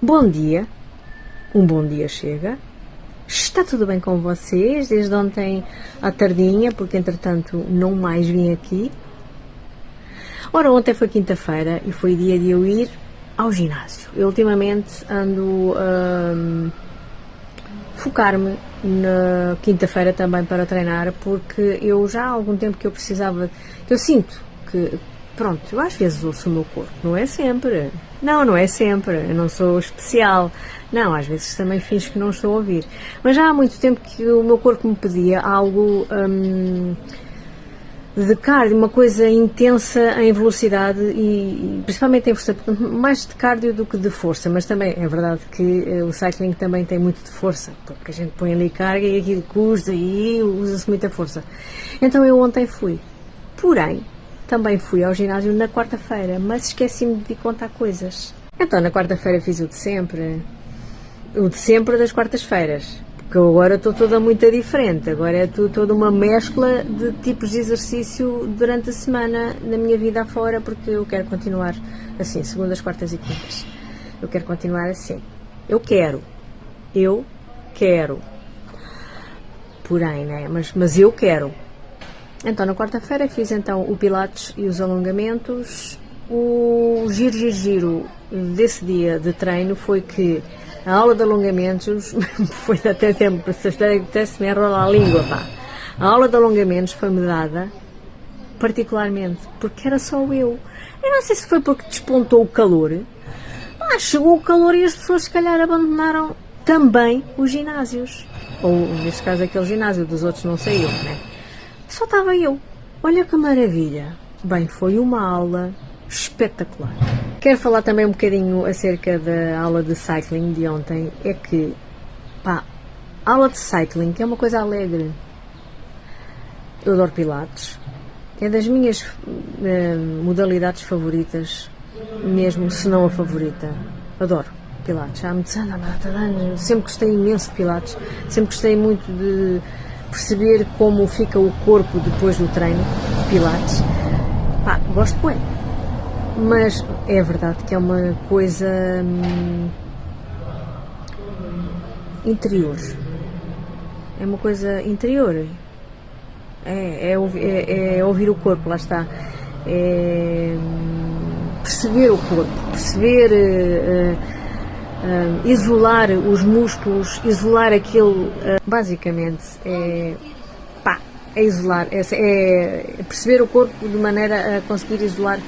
Bom dia, um bom dia chega. Está tudo bem com vocês desde ontem à tardinha, porque entretanto não mais vim aqui. Ora, ontem foi quinta-feira e foi dia de eu ir ao ginásio. Eu ultimamente ando a focar-me na quinta-feira também para treinar, porque eu já há algum tempo que eu precisava, eu sinto que, pronto, eu às vezes ouço o meu corpo, não é sempre. Não é sempre, eu não sou especial. Não, às vezes também finjo que não estou a ouvir. Mas já há muito tempo que o meu corpo me pedia algo de cardio, uma coisa intensa em velocidade e principalmente em força, mais de cardio do que de força, mas também é verdade que o cycling também tem muito de força, porque a gente põe ali carga e aquilo custa e usa-se muita força. Então eu ontem fui, porém também fui ao ginásio na quarta-feira, mas esqueci-me de contar coisas. Então na quarta-feira fiz o de sempre das quartas-feiras. Porque eu agora estou toda muito diferente, agora é toda uma mescla de tipos de exercício durante a semana na minha vida afora, porque eu quero continuar assim, segundas, quartas e quintas. Eu quero continuar assim. Eu quero. Porém, né? Mas eu quero. Então, na quarta-feira fiz então o pilates e os alongamentos. O giro desse dia de treino foi que a aula de alongamentos foi até sempre, até se me enrola a língua, pá. A aula de alongamentos foi-me dada particularmente porque era só eu. Eu não sei se foi porque despontou o calor. Chegou o calor e as pessoas se calhar abandonaram também os ginásios. Ou, neste caso, aquele ginásio, dos outros não saiu, né? Só estava eu. Olha que maravilha. Bem, foi uma aula espetacular. Quero falar também um bocadinho acerca da aula de cycling de ontem. É que, pá, a aula de cycling é uma coisa alegre. Eu adoro pilates. É das minhas modalidades favoritas, mesmo se não a favorita. Adoro pilates. Há muitos anos, sempre gostei imenso de pilates. Sempre gostei muito de perceber como fica o corpo depois do treino de pilates. Pá, gosto bem. Mas é verdade que é uma coisa interior. É uma coisa interior. É ouvir o corpo, lá está. É perceber o corpo, perceber, isolar os músculos, isolar aquele. Basicamente, é isolar, é perceber o corpo de maneira a conseguir isolar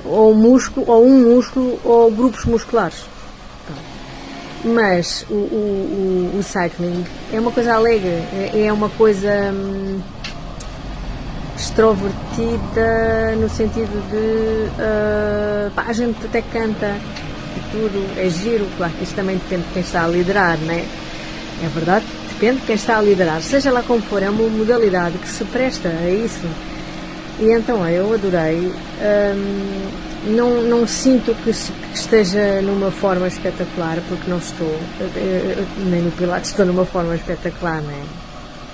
ou um músculo ou grupos musculares. Mas o cycling é uma coisa alegre, é uma coisa extrovertida no sentido de a gente até canta e tudo, é giro. Claro que isto também depende de quem está a liderar, não é? É verdade, depende de quem está a liderar, seja lá como for, é uma modalidade que se presta a isso. E então eu adorei. Não sinto que esteja numa forma espetacular, porque não estou. Nem no Pilates estou numa forma espetacular, não é?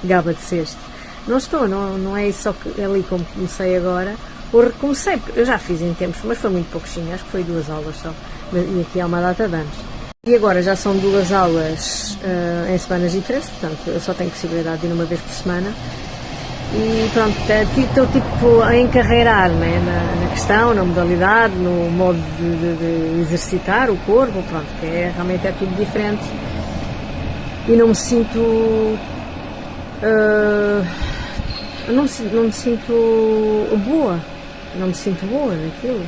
Gaba de cesto. Não estou, não é só que ali como comecei agora. Ou recomecei, porque eu já fiz em tempos, mas foi muito pouquinho, acho que foi 2 aulas só. E aqui há uma data de anos. E agora já são 2 aulas em semanas diferentes, portanto eu só tenho possibilidade de ir uma vez por semana. E pronto, estou tipo a encarreirar, né, na questão, na modalidade, no modo de exercitar o corpo, pronto, que realmente é tudo diferente. E não me sinto. Não me sinto boa. Não me sinto boa naquilo.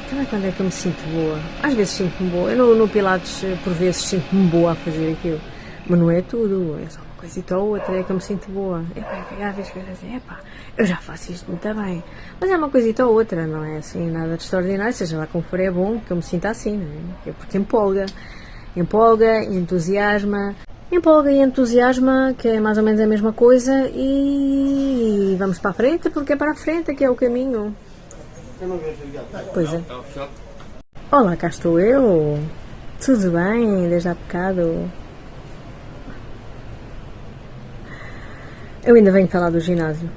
Também quando é que eu me sinto boa? Às vezes sinto-me boa. Eu no Pilates, por vezes, sinto-me boa a fazer aquilo. Mas não é tudo, é só uma coisita ou outra, é que eu me sinto boa. Há vezes que eu digo, eu já faço isto muito bem. Mas é uma coisita ou outra, não é assim nada de extraordinário, seja lá como for, é bom que eu me sinta assim, não é? Porque empolga, entusiasma, que é mais ou menos a mesma coisa, e vamos para a frente, porque é para a frente que é o caminho. Pois é. Olá, cá estou eu. Tudo bem, desde há bocado. Eu ainda venho falar do ginásio.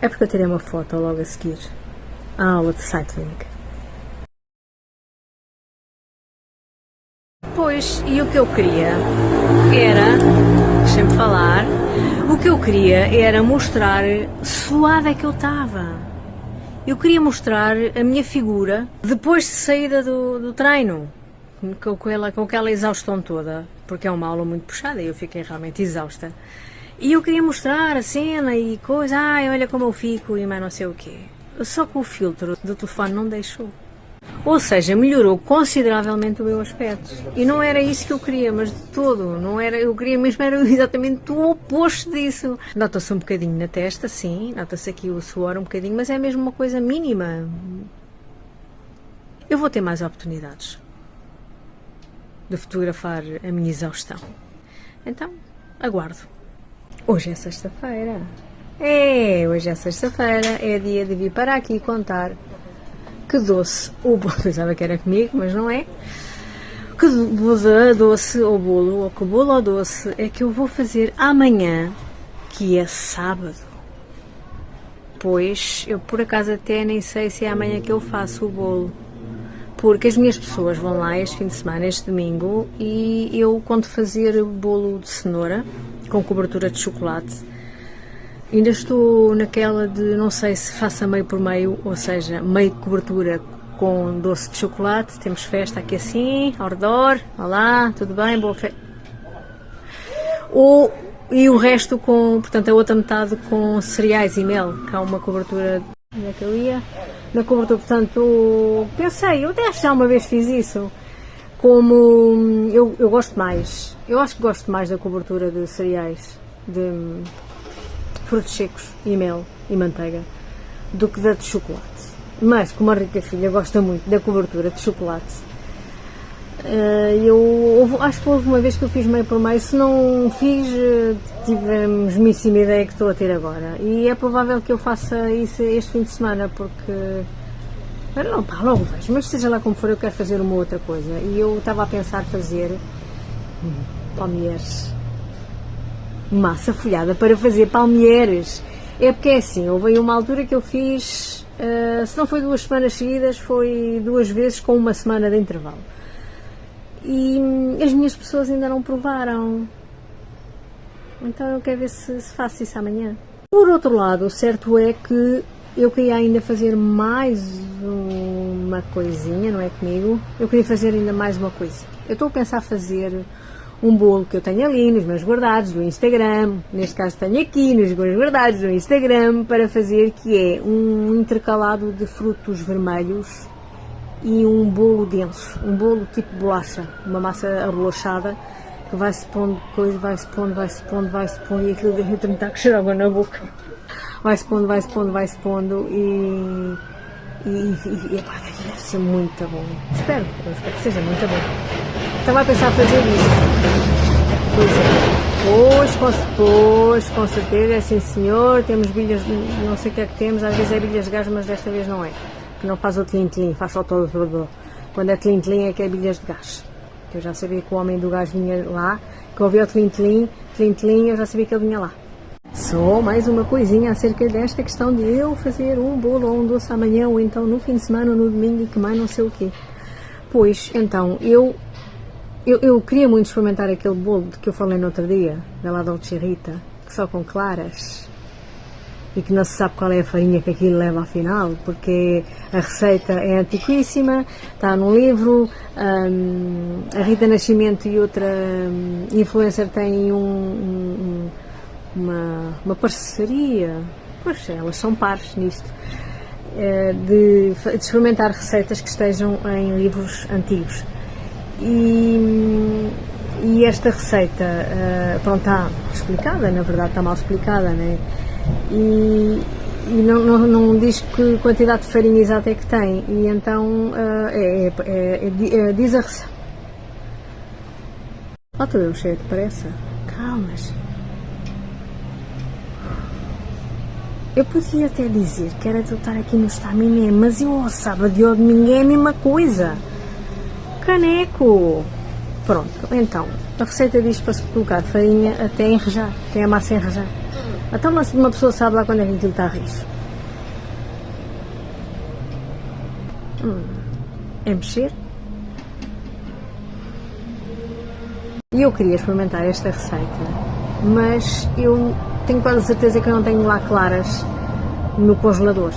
É porque eu tirei uma foto logo a seguir à aula de cycling. Pois, e o que eu queria era, deixem-me falar, o que eu queria era mostrar suada que eu estava. Eu queria mostrar a minha figura depois de saída do treino, com aquela exaustão toda, porque é uma aula muito puxada e eu fiquei realmente exausta. E eu queria mostrar a cena e coisa, olha como eu fico e mais não sei o quê. Só que o filtro do telefone não deixou. Ou seja, melhorou consideravelmente o meu aspecto. E não era isso que eu queria, mas de todo. Não era, eu queria mesmo era exatamente o oposto disso. Nota-se um bocadinho na testa, sim. Nota-se aqui o suor um bocadinho, mas é mesmo uma coisa mínima. Eu vou ter mais oportunidades de fotografar a minha exaustão. Então, aguardo. Hoje é sexta-feira. Hoje é sexta-feira. É dia de vir para aqui contar que doce ou bolo, pensava que era comigo, mas não é. Que doce ou bolo, ou que bolo ou doce é que eu vou fazer amanhã, que é sábado. Pois, eu por acaso até nem sei se é amanhã que eu faço o bolo. Porque as minhas pessoas vão lá este fim de semana, este domingo, e eu conto fazer o bolo de cenoura com cobertura de chocolate. Ainda estou naquela de não sei se faça meio por meio, ou seja, meio de cobertura com doce de chocolate. Temos festa aqui assim, ao redor. Olá, tudo bem? Boa festa. E o resto com, portanto, a outra metade com cereais e mel, que há uma cobertura. Onde é que eu ia? Na cobertura, portanto, pensei, eu até já uma vez fiz isso. Como eu gosto mais, eu acho que gosto mais da cobertura de cereais, de frutos secos e mel e manteiga, do que da de chocolate. Mas, como a rica filha gosta muito da cobertura de chocolate, acho que houve uma vez que eu fiz meio por meio. Se não fiz, tive a mesmíssima ideia que estou a ter agora. E é provável que eu faça isso este fim de semana, porque... Não, pá, logo vejo, mas seja lá como for, eu quero fazer uma outra coisa. E eu estava a pensar fazer palmeiras. Massa folhada para fazer palmeiras. É porque é assim, houve aí uma altura que eu fiz, se não foi 2 semanas seguidas, foi 2 vezes com 1 semana de intervalo. E as minhas pessoas ainda não provaram. Então eu quero ver se faço isso amanhã. Por outro lado, o certo é que eu queria ainda fazer mais uma coisinha, não é comigo? Eu queria fazer ainda mais uma coisa. Eu estou a pensar fazer um bolo que eu tenho ali nos meus guardados do Instagram, neste caso tenho aqui nos meus guardados do Instagram, para fazer, que é um intercalado de frutos vermelhos e um bolo denso, um bolo tipo bolacha, uma massa abolachada, que vai-se pondo coisa, vai-se pondo, e aquilo deve me estar a cheirar água na boca. Vai-se pondo e epá, deve ser muito bom. Espero que seja muito bom. Estava a pensar fazer isso. Pois, com certeza, é sim senhor, temos bilhas, não sei o que é que temos, às vezes é bilhas de gás, mas desta vez não é. Que não faz o tlim-tlim, faz só todo. Quando é tlim-tlim é que é bilhas de gás. Eu já sabia que o homem do gás vinha lá, que ouvia o tlim-tlim, eu já sabia que ele vinha lá. Só mais uma coisinha acerca desta questão de eu fazer um bolo ou um doce amanhã, ou então no fim de semana ou no domingo, e que mais não sei o quê. Pois, então, eu queria muito experimentar aquele bolo de que eu falei no outro dia, da La Dolce Rita, que só com claras, e que não se sabe qual é a farinha que aquilo leva afinal, porque a receita é antiquíssima, está num livro, a Rita Nascimento e outra influencer têm uma parceria, pois elas são pares nisto, de experimentar receitas que estejam em livros antigos. E esta receita, pronto, está explicada, na verdade está mal explicada, né? E não diz que quantidade de farinha exata é que tem, e então diz a receita. Lá estou eu cheia de pressa, calmas. Eu podia até dizer que era de eu estar aqui no estaminé, mas eu ao sábado e ao domingo é a mesma coisa. Caneco! Pronto, então, a receita diz para se colocar farinha até enrejar, até a massa enrejar. Então uma pessoa sabe lá quando é que aquilo está a rijo. É mexer. E eu queria experimentar esta receita, mas eu tenho quase certeza que eu não tenho lá claras no congelador.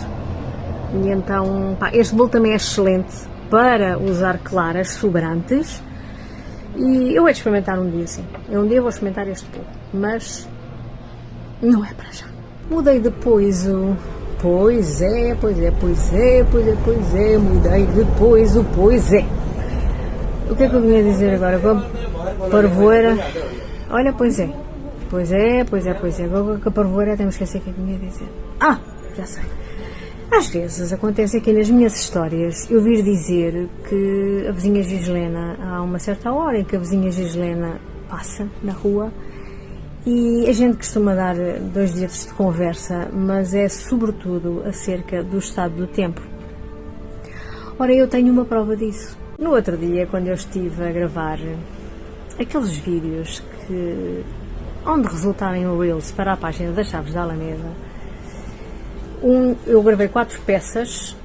E então, pá, este bolo também é excelente para usar claras sobrantes. E eu hei de experimentar um dia, sim. Um dia vou experimentar este bolo, mas não é para já. Mudei depois o... Pois é, mudei depois o pois é. O que é que eu vinha dizer agora? Parvoeira. Olha, pois é. Agora com a parvoeira até me esqueci o que é que eu vinha dizer. Ah, já sei. Às vezes acontece aqui nas minhas histórias eu vir dizer que a vizinha Gislena, há uma certa hora em que a vizinha Gislena passa na rua e a gente costuma dar 2 dedos de conversa, mas é sobretudo acerca do estado do tempo. Ora, eu tenho uma prova disso. No outro dia, quando eu estive a gravar aqueles vídeos onde resultaram em Reels para a página das Chaves da Alameda, eu gravei 4 peças,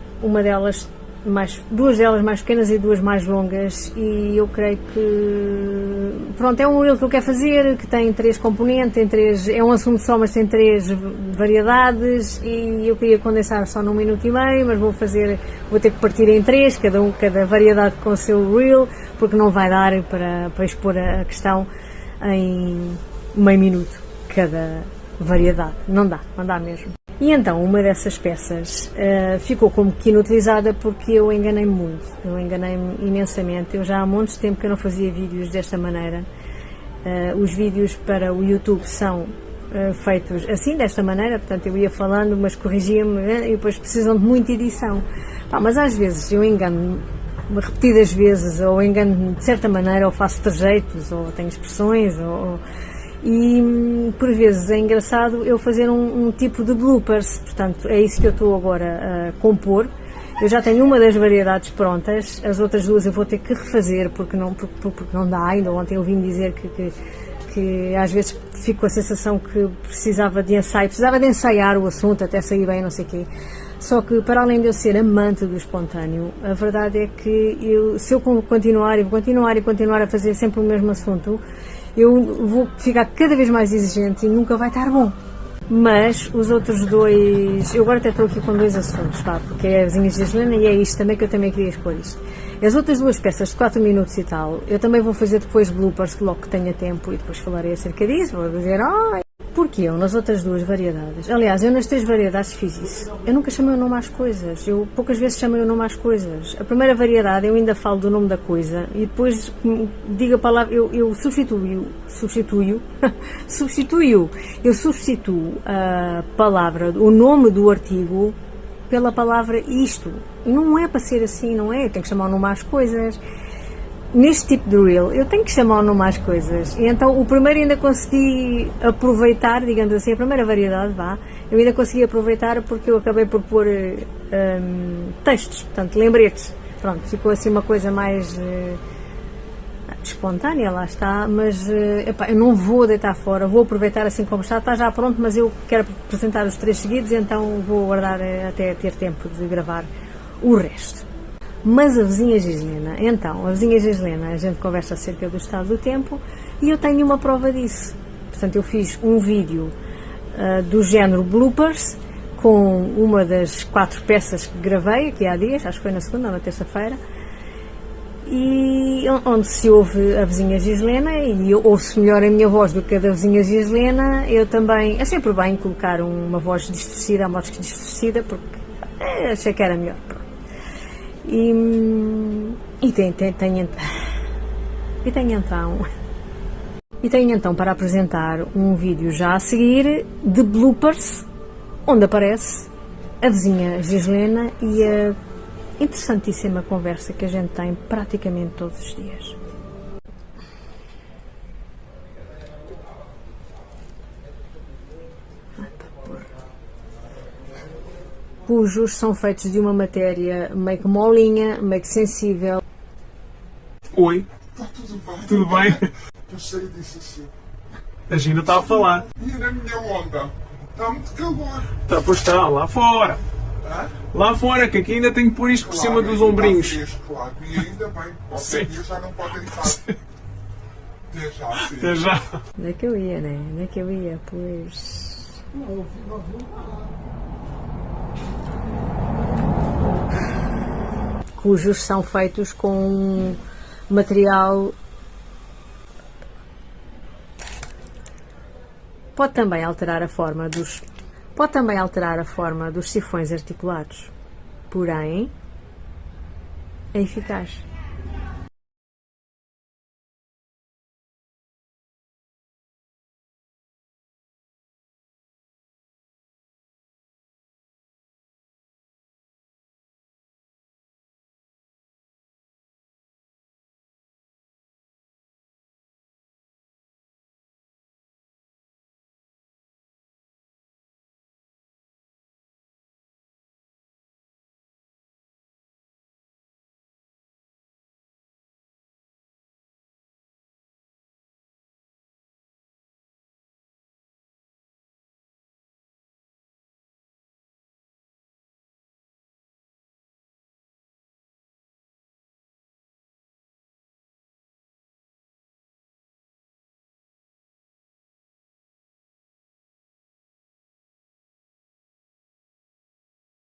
duas delas mais pequenas e 2 mais longas, e eu creio que, pronto, é um reel que eu quero fazer, que tem 3 componentes, é um assunto só, mas tem 3 variedades, e eu queria condensar só num minuto e meio, mas vou ter que partir em 3, cada variedade com o seu reel, porque não vai dar para expor a questão em meio minuto, cada variedade, não dá mesmo. E então, uma dessas peças ficou como que inutilizada porque eu enganei-me muito, eu enganei-me imensamente. Eu já há montes de tempo que eu não fazia vídeos desta maneira. Os vídeos para o YouTube são feitos assim, desta maneira, portanto eu ia falando, mas corrigia-me e depois precisam de muita edição. Mas às vezes eu engano-me repetidas vezes, ou engano-me de certa maneira, ou faço trejeitos, ou tenho expressões, e por vezes é engraçado eu fazer um tipo de bloopers, portanto é isso que eu estou agora a compor. Eu já tenho uma das variedades prontas, as outras 2 eu vou ter que refazer porque não dá. Ainda ontem eu vim dizer que às vezes fico com a sensação que precisava de ensaiar o assunto até sair bem, não sei o quê. Só que, para além de eu ser amante do espontâneo, a verdade é que se eu continuar a fazer sempre o mesmo assunto, eu vou ficar cada vez mais exigente e nunca vai estar bom. Mas os outros 2, eu agora até estou aqui com 2 assuntos, porque é a vizinha Gislena e é isto também, que eu também queria expor isto. As outras 2 peças de 4 minutos e tal, eu também vou fazer depois bloopers logo que tenha tempo e depois falarei acerca disso, vou dizer, porque eu nas outras 2 variedades, aliás, eu nas 3 variedades fiz isso. Eu nunca chamei o nome às coisas, eu poucas vezes chamei o nome às coisas. A primeira variedade eu ainda falo do nome da coisa e depois digo a palavra, eu substituo a palavra, o nome do artigo pela palavra isto. E não é para ser assim, não é? Eu tenho que chamar o nome às coisas. Neste tipo de reel, eu tenho que chamar o nome às coisas. E então, o primeiro ainda consegui aproveitar, digamos assim, a primeira variedade, eu ainda consegui aproveitar porque eu acabei por pôr textos, portanto, lembretes. Pronto, ficou assim uma coisa mais espontânea, lá está, mas eu não vou deitar fora, vou aproveitar assim como está já pronto, mas eu quero apresentar os 3 seguidos, então vou aguardar até ter tempo de gravar o resto. Mas a vizinha Gislena, a gente conversa acerca do estado do tempo e eu tenho uma prova disso. Portanto, eu fiz um vídeo do género bloopers com uma das 4 peças que gravei aqui há dias, acho que foi na segunda ou na terça-feira, e onde se ouve a vizinha Gislena e ouve-se melhor a minha voz do que a da vizinha Gislena. Eu também, é sempre bem colocar uma voz distorcida, a modos que distorcida, porque achei que era melhor. E tenho então para apresentar um vídeo já a seguir de bloopers, onde aparece a vizinha Gislena e a interessantíssima conversa que a gente tem praticamente todos os dias. Cujos são feitos de uma matéria meio que molinha, meio que sensível. Oi. Está tudo bem? Tudo bem? Pensei disso assim. A Gina está a falar. E na minha onda? Está muito calor. Pois está, lá fora. Hã? Lá fora, que aqui ainda tenho que pôr isto por cima dos ombrinhos. Claro, e ainda bem. Qualquer dia já não podem estar. Até já, sim. Até já. Onde é que eu ia, né? Onde é que eu ia? Pois. Cujos são feitos com material. Pode também alterar a forma dos sifões articulados, porém é eficaz.